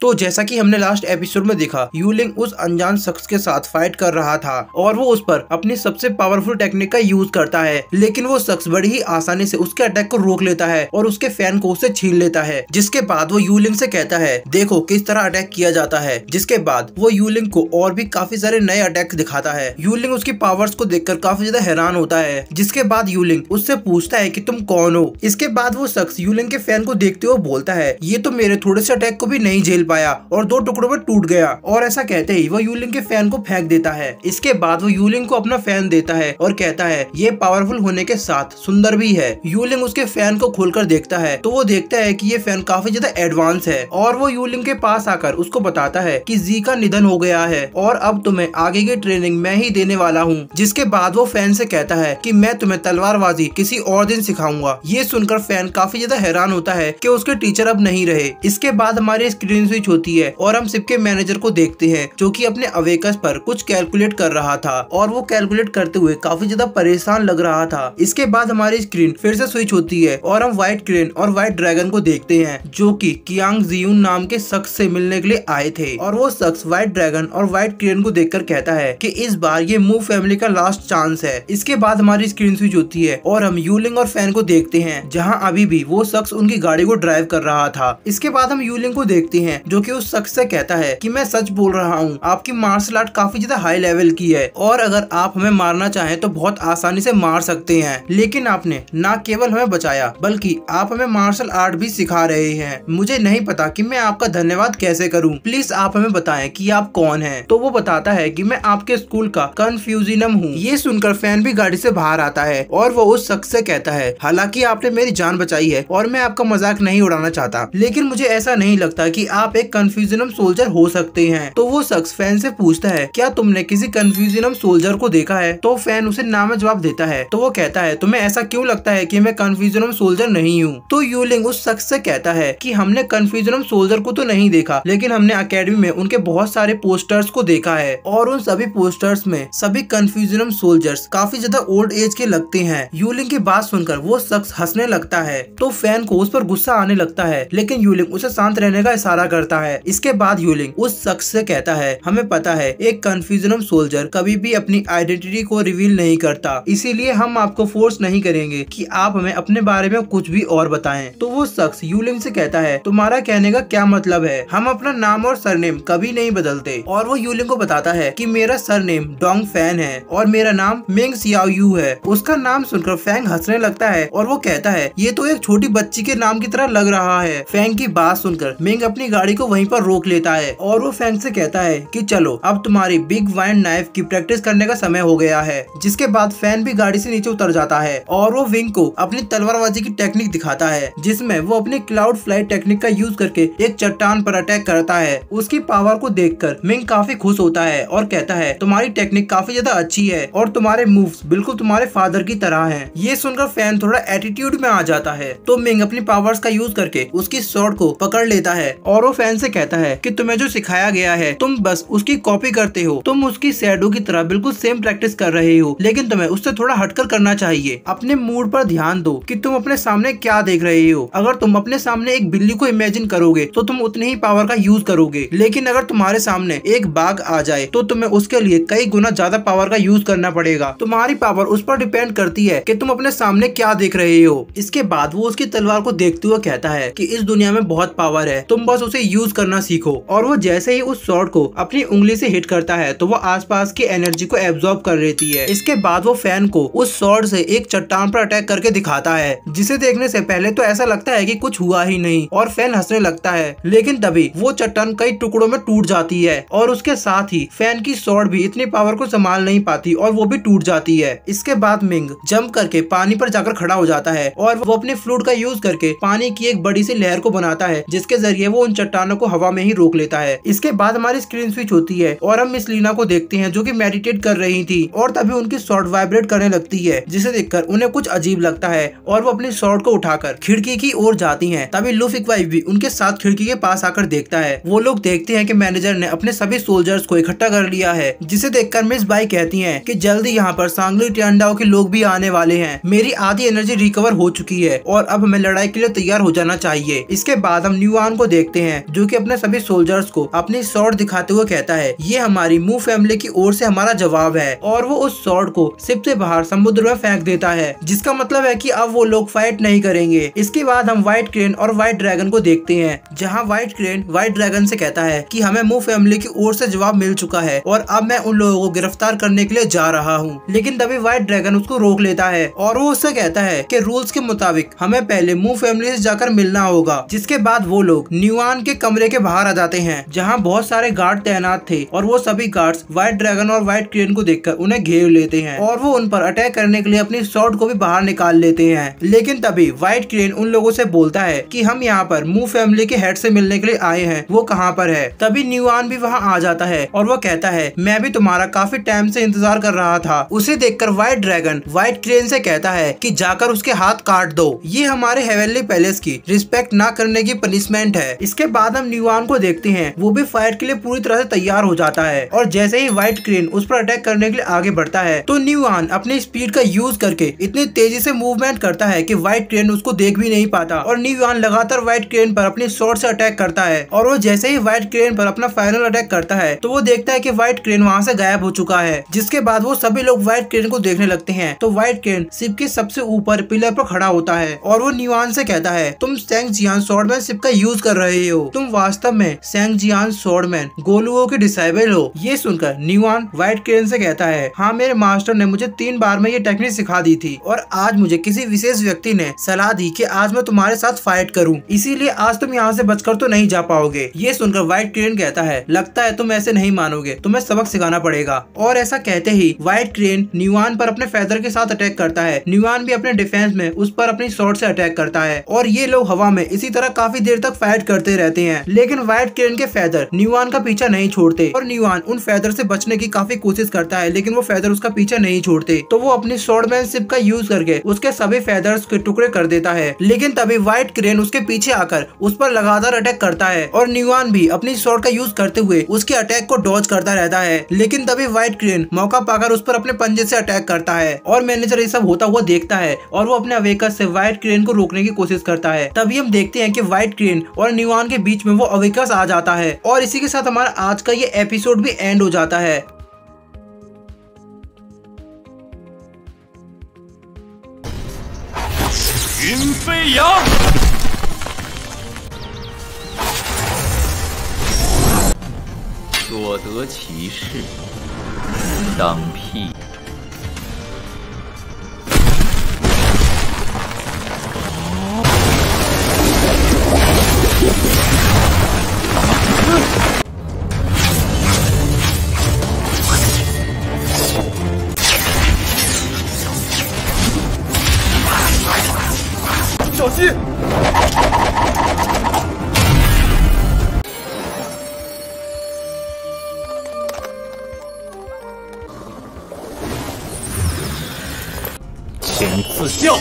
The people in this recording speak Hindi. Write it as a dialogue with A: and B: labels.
A: तो जैसा कि हमने लास्ट एपिसोड में देखा, यूलिंग उस अनजान शख्स के साथ फाइट कर रहा था और वो उस पर अपनी सबसे पावरफुल टेक्निक का यूज करता है, लेकिन वो शख्स बड़ी ही आसानी से उसके अटैक को रोक लेता है और उसके फैन को उससे छीन लेता है। जिसके बाद वो यूलिंग से कहता है देखो किस तरह अटैक किया जाता है। जिसके बाद वो यूलिंग को और भी काफी सारे नए अटैक दिखाता है। यूलिंग उसकी पावर्स को देखकर काफी ज्यादा हैरान होता है। जिसके बाद यूलिंग उससे पूछता है कि तुम कौन हो। इसके बाद वो शख्स यूलिंग के फैन को देखते हुए बोलता है ये तो मेरे थोड़े से अटैक को भी नहीं झेल पाया और 2 टुकड़ों में टूट गया। और ऐसा कहते ही वो यूलिंग के फैन को फेंक देता है। इसके बाद वो यूलिंग को अपना फैन देता है और कहता है ये पावरफुल होने के साथ सुंदर भी है। यूलिंग उसके फैन को खोलकर देखता है तो वो देखता है कि ये फैन काफी ज्यादा एडवांस है और वो यूलिंग के पास आकर उसको बताता है कि जी का निधन हो गया है और अब तुम्हें आगे की ट्रेनिंग मैं ही देने वाला हूँ। जिसके बाद वो फैन से कहता है कि मैं तुम्हें तलवारबाजी किसी और दिन सिखाऊंगा। ये सुनकर फैन काफी ज्यादा हैरान होता है कि उसके टीचर अब नहीं रहे। इसके बाद हमारी स्क्रीन स्विच होती है और हम सिप के मैनेजर को देखते हैं जो कि अपने अवेकस पर कुछ कैलकुलेट कर रहा था और वो कैलकुलेट करते हुए काफी ज्यादा परेशान लग रहा था। इसके बाद हमारी स्क्रीन फिर से स्विच होती है और हम व्हाइट क्रेन और व्हाइट ड्रैगन को देखते हैं जो कि कियांग जियून नाम के शख्स से मिलने के लिए आए थे। और वो शख्स व्हाइट ड्रैगन और व्हाइट क्रेन को देखकर कहता है कि इस बार ये मूव फैमिली का लास्ट चांस है। इसके बाद हमारी स्क्रीन स्विच होती है और हम यूलिंग और फैन को देखते हैं जहां अभी भी वो शख्स उनकी गाड़ी को ड्राइव कर रहा था। इसके बाद हम यूलिंग को देखते हैं जो कि उस शख्स से कहता है कि मैं सच बोल रहा हूँ, आपकी मार्शल आर्ट काफी ज्यादा हाई लेवल की है और अगर आप हमें मारना चाहें तो बहुत आसानी से मार सकते हैं, लेकिन आपने न केवल हमें बचाया बल्कि आप हमें मार्शल आर्ट भी सिखा रहे हैं। मुझे नहीं पता कि मैं आपका धन्यवाद कैसे करूं। प्लीज आप हमें बताएं कि आप कौन हैं। तो वो बताता है कि मैं आपके स्कूल का कन्फ्यूजिनम हूँ। ये सुनकर फैन भी गाड़ी से बाहर आता है और वो उस शख्स से कहता है हालांकि आपने मेरी जान बचाई है और मैं आपका मजाक नहीं उड़ाना चाहता, लेकिन मुझे ऐसा नहीं लगता कि आप एक कन्फ्यूजिनम सोल्जर हो सकते हैं। तो वो शख्स फैन से पूछता है क्या तुमने किसी कन्फ्यूजिनम सोल्जर को देखा है। तो फैन उसे ना में जवाब देता है। तो वो कहता है तुम्हें ऐसा क्यों लगता है कि मैं कन्फ्यूजिनम सोल्जर नहीं हूँ। तो यूलिंग उस शख्स से कहता है कि हमने कन्फ्यूजिनम सोल्जर को तो नहीं देखा, लेकिन हमने अकेडमी में उनके बहुत सारे पोस्टर्स को देखा है और उन सभी पोस्टर्स में सभी कन्फ्यूजिनम सोल्जर्स काफी ज्यादा ओल्ड एज के लगते हैं। यूलिंग की बात सुनकर वो शख्स हंसने लगता है तो फैन को उस पर गुस्सा आने लगता है, लेकिन यूलिंग उसे शांत रहने का इशारा करता है। इसके बाद यूलिंग उस शख्स से कहता है हमें पता है एक कन्फ्यूजिनम सोल्जर कभी भी अपनी आइडेंटिटी को रिवील नहीं करता, इसीलिए हम आपको फोर्स नहीं करेंगे कि आप हमें अपने बारे में कुछ भी और बताएं। तो वो शख्स यूलिंग से कहता है तुम्हारा कहने का क्या मतलब है, हम अपना नाम और सरनेम कभी नहीं बदलते। और वो यूलिंग को बताता है कि मेरा सरनेम डोंग फैन है और मेरा नाम मेंग सियाओ यू है। उसका नाम सुनकर फैंग हंसने लगता है और वो कहता है ये तो एक छोटी बच्ची के नाम की तरह लग रहा है। फैंग की बात सुनकर मेंग अपनी गाड़ी को वहीं पर रोक लेता है और वो फैंग से कहता है कि चलो अब तुम्हारी बिग वाइंड नाइफ की प्रैक्टिस करने का समय हो गया है। जिसके बाद फैन भी गाड़ी से नीचे उतर जाता है और वो विंग को अपनी तलवारबाजी की टेक्निक दिखाता है जिसमें वो अपनी क्लाउड फ्लाइट टेक्निक का यूज करके एक चट्टान पर अटैक करता है। उसकी पावर को देखकर मिंग काफी खुश होता है और कहता है तुम्हारी टेक्निक काफी ज्यादा अच्छी है और तुम्हारे मूव्स बिल्कुल तुम्हारे फादर की तरह हैं। ये सुनकर फैन थोड़ा एटीट्यूड में आ जाता है तो मिंग अपनी पावर्स का यूज करके उसकी स्वॉर्ड को पकड़ लेता है और वो फैन से कहता है कि तुम्हें जो सिखाया गया है तुम बस उसकी कॉपी करते हो, तुम उसकी शैडो की तरह बिल्कुल सेम प्रैक्टिस कर रहे हो, लेकिन तुम्हें उससे थोड़ा हटकर करना चाहिए। अपने मूड पर ध्यान दो कि तुम अपने सामने क्या देख रहे हो। अगर तुम अपने सामने एक बिल्ली को इमेजिन करोगे तो तुम उतनी ही पावर का यूज करोगे, लेकिन अगर तुम्हारे सामने एक बाघ आ जाए तो तुम्हें उसके लिए कई गुना ज्यादा पावर का यूज करना पड़ेगा। तुम्हारी पावर उस पर डिपेंड करती है कि तुम अपने सामने क्या देख रहे हो। इसके बाद वो उसकी तलवार को देखते हुए कहता है कि इस दुनिया में बहुत पावर है, तुम बस उसे यूज करना सीखो। और वो जैसे ही उस स्वॉर्ड को अपनी उंगली से हिट करता है तो वो आसपास की एनर्जी को एब्जॉर्ब कर लेती है। इसके बाद वो फैन को उस स्वॉर्ड से एक चट्टान पर अटैक करके दिखाता है जिसे देखने से पहले तो ऐसा लगता है कि कुछ हुआ ही नहीं और फैन हंसने लगता है, लेकिन तभी वो चट्टान कई टुकड़ों में टूट जाती है और उसके साथ ही फैन की स्वॉर्ड भी इतनी पावर को संभाल नहीं पाती और वो भी टूट जाती है। इसके बाद मिंग जंप करके पानी पर जाकर खड़ा हो जाता है और वो अपने फ्लूट का यूज करके पानी की एक बड़ी सी लहर को बनाता है जिसके जरिए वो उन चट्टानों को हवा में ही रोक लेता है। इसके बाद हमारी स्क्रीन स्विच होती है और हम मिस लीना को देखते हैं जो कि मेडिटेट कर रही थी और तभी उनकी स्वॉर्ड वाइब्रेट करने लगती है जिसे देखकर उन्हें कुछ अजीब लगता है और वो अपनी स्वॉर्ड को उठाकर खिड़की की ओर जाती हैं। तभी लुफिक वाइफ भी उनके साथ खिड़की के पास आकर देखता है। वो लोग देखते हैं कि मैनेजर ने अपने सभी सोल्जर्स को इकट्ठा कर लिया है जिसे देखकर मिस बाई कहती हैं कि जल्दी यहाँ पर सांगली टियांडाओ के लोग भी आने वाले हैं। मेरी आधी एनर्जी रिकवर हो चुकी है और अब हमें लड़ाई के लिए तैयार हो जाना चाहिए। इसके बाद हम न्यूआन को देखते हैं जो कि अपने सभी सोल्जर्स को अपनी स्वॉर्ड दिखाते हुए कहता है ये हमारी मू फैमिली की ओर से हमारा जवाब है। और वो उस स्वॉर्ड को शिप से बाहर समुद्र में फेंक देता है, जिसका मतलब है कि अब वो लोग फाइट नहीं करेंगे। इसके बाद हम व्हाइट क्रेन और व्हाइट ड्रैगन को देखते हैं, जहाँ व्हाइट क्रेन व्हाइट ड्रैगन से कहता है कि हमें मू फैमिली की ओर से जवाब मिल चुका है और अब मैं उन लोगों को गिरफ्तार करने के लिए जा रहा हूँ। लेकिन तभी व्हाइट ड्रैगन उसको रोक लेता है और वो उससे कहता है कि रूल्स के मुताबिक हमें पहले मू फैमिली से जाकर मिलना होगा। जिसके बाद वो लोग न्यूआन के कमरे के बाहर आ जाते हैं, जहाँ बहुत सारे गार्ड तैनात थे और वो सभी गार्ड्स व्हाइट ड्रैगन और व्हाइट क्रेन को देखकर उन्हें घेर लेते हैं और वो उन पर अटैक करने के लिए अपनी स्वॉर्ड को भी बाहर निकाल लेते हैं। लेकिन तभी व्हाइट क्रेन उन लोगों से बोलता है कि हम यहाँ पर मू फैमिली के हेड से मिलने के लिए आए हैं, वो कहाँ पर है। तभी न्यूआन भी वहाँ आ जाता है और वो कहता है मैं भी तुम्हारा काफी टाइम से इंतजार कर रहा था। उसे देखकर व्हाइट ड्रैगन व्हाइट क्रेन से कहता है कि जाकर उसके हाथ काट दो, ये हमारे हेवनली पैलेस की रिस्पेक्ट ना करने की पनिशमेंट है। इसके बाद हम न्यूआन को देखते हैं, वो भी फाइट के लिए पूरी तरह से तैयार हो जाता है और जैसे ही व्हाइट क्रेन उस पर अटैक करने के लिए आगे बढ़ता है तो न्यूआन अपनी स्पीड का यूज करके इतनी तेजी से मूवमेंट करता है कि व्हाइट क्रेन उसको देख भी नहीं पाता और न्यूआन लगातार व्हाइट क्रेन पर अपनी स्वॉर्ड से अटैक करता है। और वो जैसे ही व्हाइट क्रेन पर अपना फाइनल अटैक करता है तो वो देखता है कि व्हाइट क्रेन वहाँ से गायब हो चुका है। जिसके बाद वो सभी लोग व्हाइट क्रेन को देखने लगते हैं तो व्हाइट क्रेन शिप के सबसे ऊपर पिलर पर खड़ा होता है और वो न्यूआन से कहता है तुम सेंग जियान स्वॉर्डमैन शिप का यूज कर रहे हो, तुम वास्तव में सेंग जियान स्वॉर्डमैन गोलुओ के डिसाइबल हो। ये सुनकर न्यूआन व्हाइट क्रेन से कहता है हाँ, मेरे मास्टर ने मुझे 3 बार में ये टेक्निक सिखा दी थी और आज मुझे किसी विशेष व्यक्ति ने सलाह दी कि आज मैं तुम्हारे साथ फाइट करूं, इसीलिए आज तुम यहाँ से बचकर तो नहीं जा पाओगे। ये सुनकर व्हाइट क्रेन कहता है लगता है तुम ऐसे नहीं मानोगे, तुम्हें सबक सिखाना पड़ेगा। और ऐसा कहते ही व्हाइट क्रेन न्यूआन पर अपने फेदर के साथ अटैक करता है। न्यूआन भी अपने डिफेंस में उस पर अपनी स्वॉर्ड से अटैक करता है और ये लोग हवा में इसी तरह काफी देर तक फाइट करते रहते हैं। लेकिन व्हाइट क्रेन के फेदर न्यूआन का पीछा नहीं छोड़ते और न्यूआन उन फेदर से बचने की काफी कोशिश करता है, लेकिन वो फेदर उसका पीछा नहीं छोड़ते। तो वो अपनी स्वॉर्डमैनशिप का यूज करके उसके सभी फेदर्स के टुकड़े कर देता है। लेकिन तभी व्हाइट क्रेन उसके पीछे आकर उस पर लगातार अटैक करता है और न्यूआन भी अपनी स्वॉर्ड का यूज करते हुए उसके अटैक को डॉज करता रहता है। लेकिन तभी व्हाइट क्रेन मौका पाकर उस पर अपने पंजे से अटैक करता है और मैनेजर ये सब होता हुआ देखता है और वो अपने अवेकस से व्हाइट क्रेन को रोकने की कोशिश करता है। तभी हम देखते हैं कि व्हाइट क्रेन और न्यूआन के बीच में वो अवेकस आ जाता है और इसी के साथ हमारा आज का ये एपिसोड भी एंड हो जाता है।
B: 所得其事，当辟。
C: 小心！
B: 请赐教。